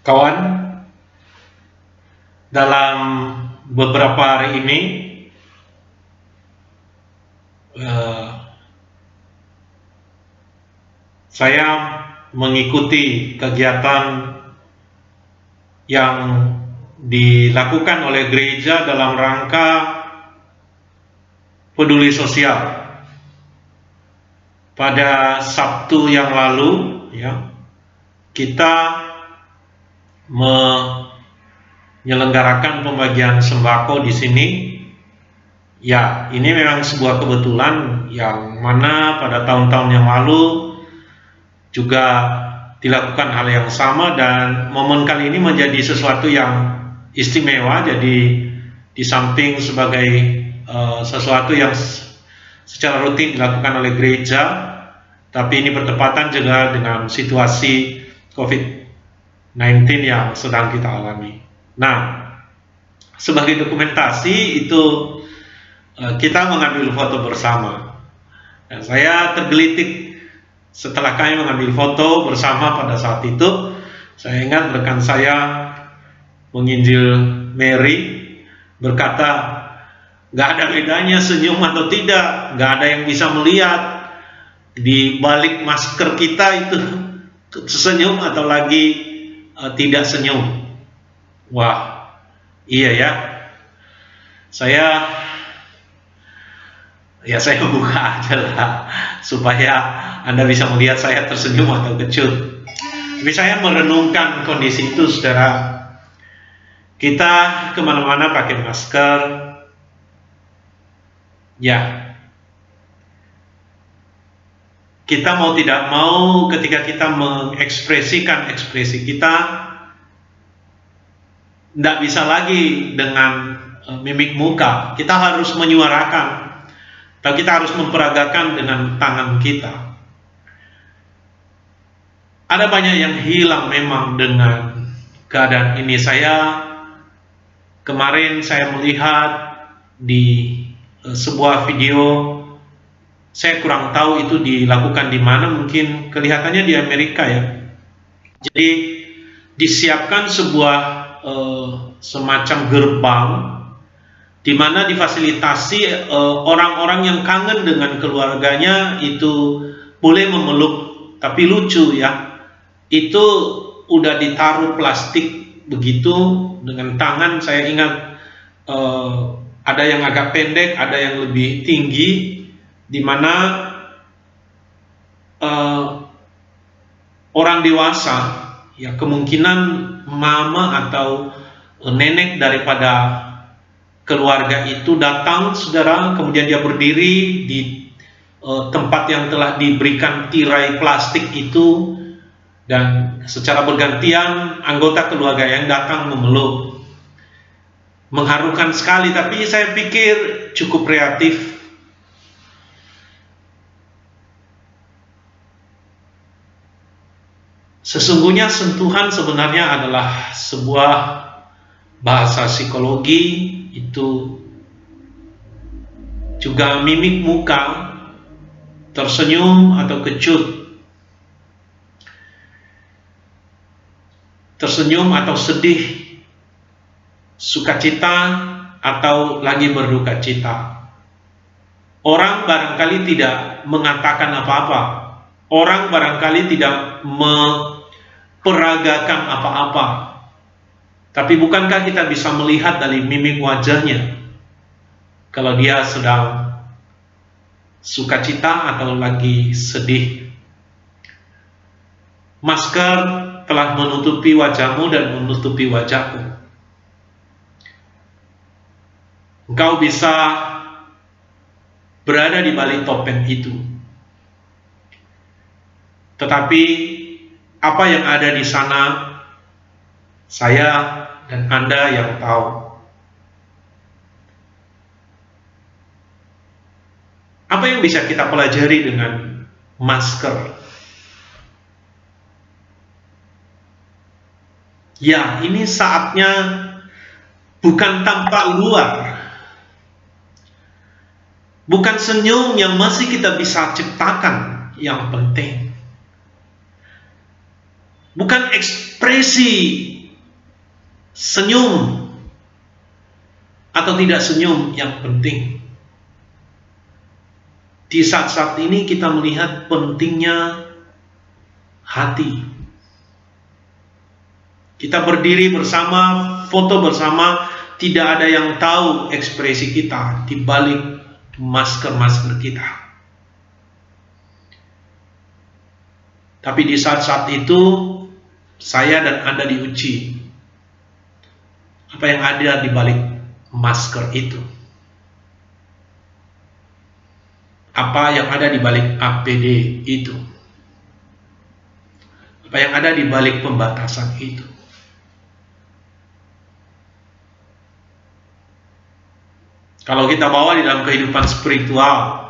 Kawan, dalam beberapa hari ini saya mengikuti kegiatan yang dilakukan oleh gereja dalam rangka peduli sosial. Pada Sabtu yang lalu, kita menyelenggarakan pembagian sembako di sini. Ya, ini memang sebuah kebetulan yang mana pada tahun-tahun yang lalu juga dilakukan hal yang sama, dan momen kali ini menjadi sesuatu yang istimewa. Jadi di samping sebagai sesuatu yang secara rutin dilakukan oleh gereja, tapi ini bertepatan juga dengan situasi COVID-19 yang sedang kita alami. Nah, sebagai dokumentasi itu kita mengambil foto bersama. Dan saya tergelitik setelah kami mengambil foto bersama pada saat itu. Saya ingat rekan saya menginjil Mary berkata, gak ada bedanya senyum atau tidak, gak ada yang bisa melihat di balik masker kita itu senyum atau lagi tidak senyum. Wah, iya ya. Saya buka aja lah supaya Anda bisa melihat saya tersenyum atau kecut. Tapi saya merenungkan kondisi itu, saudara. Kita kemana-mana pakai masker. Ya, kita mau tidak mau ketika kita mengekspresikan ekspresi kita, tidak bisa lagi dengan mimik muka. Kita harus menyuarakan, atau kita harus memperagakan dengan tangan kita. Ada banyak yang hilang memang dengan keadaan ini. Kemarin saya melihat di sebuah video, saya kurang tahu itu dilakukan di mana, mungkin kelihatannya di Amerika ya. Jadi disiapkan sebuah semacam gerbang di mana difasilitasi orang-orang yang kangen dengan keluarganya itu boleh memeluk. Tapi lucu ya, itu udah ditaruh plastik begitu dengan tangan. Saya ingat ada yang agak pendek, ada yang lebih tinggi, di mana orang dewasa, ya kemungkinan mama atau nenek daripada keluarga itu datang, saudara, kemudian dia berdiri di tempat yang telah diberikan tirai plastik itu, dan secara bergantian anggota keluarga yang datang memeluk. Mengharukan sekali, tapi saya pikir cukup kreatif. Sesungguhnya sentuhan sebenarnya adalah sebuah bahasa psikologi. Itu juga mimik muka, tersenyum atau kecut, tersenyum atau sedih, sukacita atau lagi berduka cita. Orang barangkali tidak mengatakan apa-apa, orang barangkali tidak memperagakan apa-apa, tapi bukankah kita bisa melihat dari mimik wajahnya kalau dia sedang sukacita atau lagi sedih? Masker telah menutupi wajahmu dan menutupi wajahku. Engkau bisa berada di balik topeng itu, tetapi apa yang ada di sana, saya dan Anda yang tahu. Apa yang bisa kita pelajari dengan masker? Ya, ini saatnya bukan tampak luar, bukan senyum yang masih kita bisa ciptakan yang penting, bukan ekspresi senyum atau tidak senyum yang penting. Di saat-saat ini kita melihat pentingnya hati. Kita berdiri bersama, foto bersama, tidak ada yang tahu ekspresi kita di balik masker-masker kita. Tapi di saat-saat itu, saya dan Anda diuji. Apa yang ada di balik masker itu? Apa yang ada di balik APD itu? Apa yang ada di balik pembatasan itu? Kalau kita bawa di dalam kehidupan spiritual,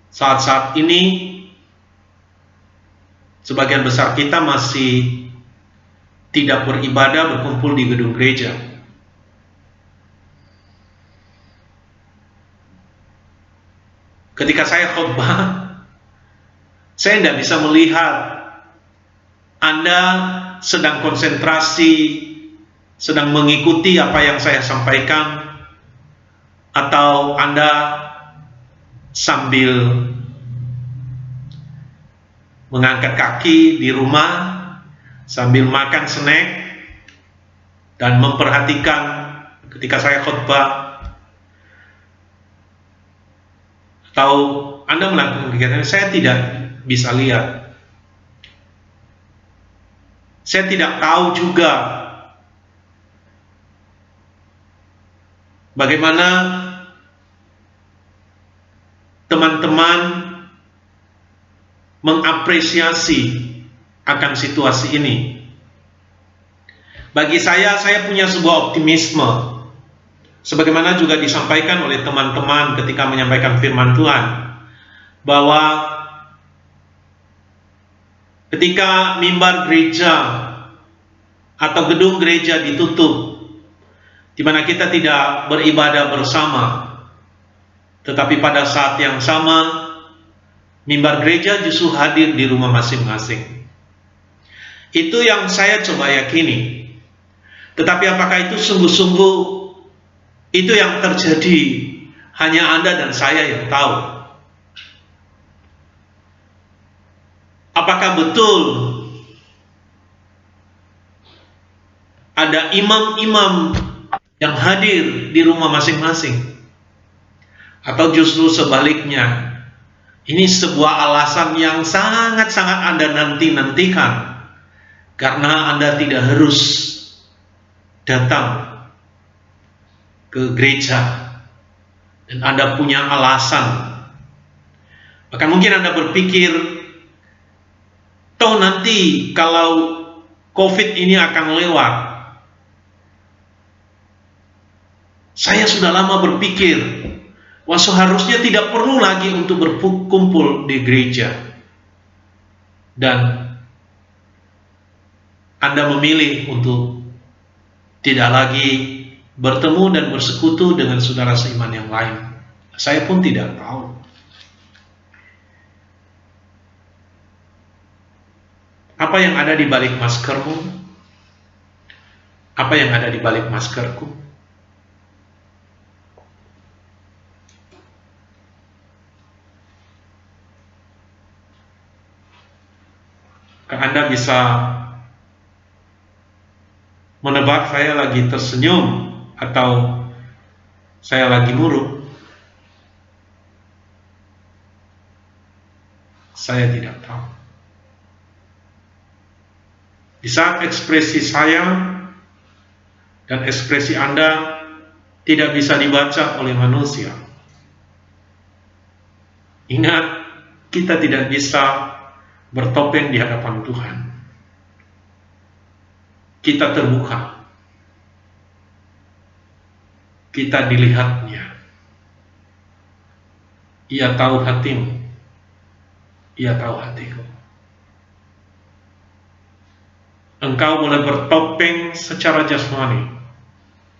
saat-saat ini sebagian besar kita masih tidak beribadah, berkumpul di gedung gereja. Ketika saya khotbah, saya tidak bisa melihat Anda sedang konsentrasi, sedang mengikuti apa yang saya sampaikan, atau Anda sambil mengangkat kaki di rumah, sambil makan snack, dan memperhatikan ketika saya khotbah, atau Anda melakukan kegiatan. Saya tidak bisa lihat. Saya tidak tahu juga bagaimana teman-teman mengapresiasi akan situasi ini. Bagi saya punya sebuah optimisme, sebagaimana juga disampaikan oleh teman-teman ketika menyampaikan firman Tuhan, bahwa ketika mimbar gereja atau gedung gereja ditutup, di mana kita tidak beribadah bersama, tetapi pada saat yang sama mimbar gereja justru hadir di rumah masing-masing. Itu yang saya coba yakini. Tetapi apakah itu sungguh-sungguh itu yang terjadi? Hanya Anda dan saya yang tahu. Apakah betul ada imam-imam yang hadir di rumah masing-masing? Atau justru sebaliknya, ini sebuah alasan yang sangat-sangat Anda nanti-nantikan karena Anda tidak harus datang ke gereja dan Anda punya alasan. Bahkan mungkin Anda berpikir, toh nanti kalau COVID ini akan lewat. Saya sudah lama berpikir, wah seharusnya tidak perlu lagi untuk berkumpul di gereja. Dan Anda memilih untuk tidak lagi bertemu dan bersekutu dengan saudara seiman yang lain. Saya pun tidak tahu. Apa yang ada di balik maskermu? Apa yang ada di balik maskerku? Anda bisa menebak saya lagi tersenyum atau saya lagi murung. Saya tidak tahu. Di saat ekspresi saya dan ekspresi Anda tidak bisa dibaca oleh manusia, ingat, kita tidak bisa bertopeng di hadapan Tuhan. Kita terbuka. Kita dilihatnya. Ia tahu hatimu. Ia tahu hatiku. Engkau boleh bertopeng secara jasmani.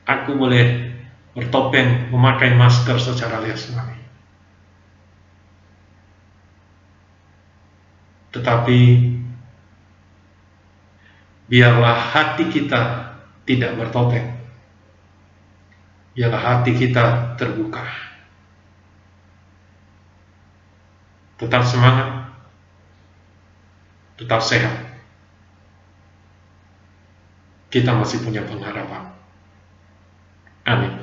Aku boleh bertopeng memakai masker secara jasmani. Tetapi biarlah hati kita tidak bertopeng, biarlah hati kita terbuka. Tetap semangat, tetap sehat. Kita masih punya pengharapan. Amin.